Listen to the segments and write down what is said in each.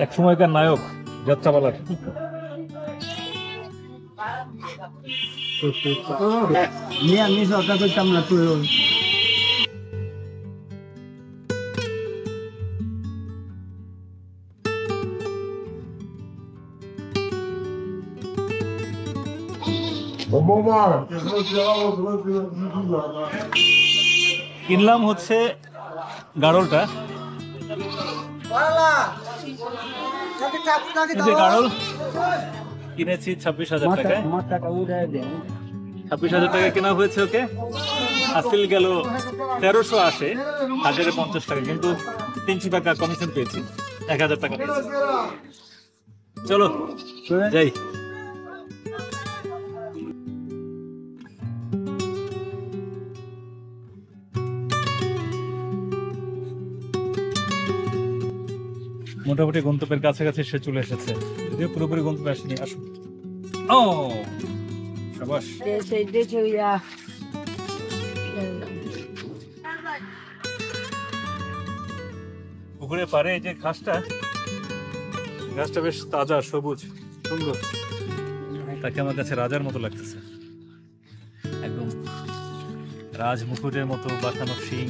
এক সময়কার নায়ক যাত্রাপালার। আমি সরকার করতাম না তুই কিনলাম হচ্ছে গাড়লটা, এই যে গাড়ল কিনেছি 26,000 টাকায়। 26,000 টাকায় কেনা হয়েছে ওকে। হাসিল গেল 1380, 1050 টাকা, কিন্তু 300 টাকা কমিশন পেয়েছি, 1000 টাকা পেয়েছি। চলো যাই। মোটামুটি গন্তব্যের কাছাকাছি সে চলে এসেছে, যদিও পুরোপুরি গন্তব্যে আসেনি। আসুন। ও শাবাশ। পুকুরে পারে এই যে ঘাসটা বেশ তাজা, সবুজ, সুন্দর। তাকে আমার কাছে রাজার মতো লাগতেছে, একদম রাজ মুকুটের মতো বাঁকানো শিং,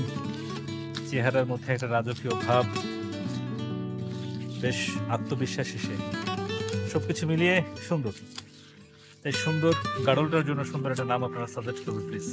চেহারার মধ্যে একটা রাজকীয় ভাব, বেশ আত্মবিশ্বাসী সে। সবকিছু মিলিয়ে সুন্দর। তাই সুন্দর গাড়লটার জন্য সুন্দর একটা নাম আপনারা সাজেস্ট করবেন প্লিজ।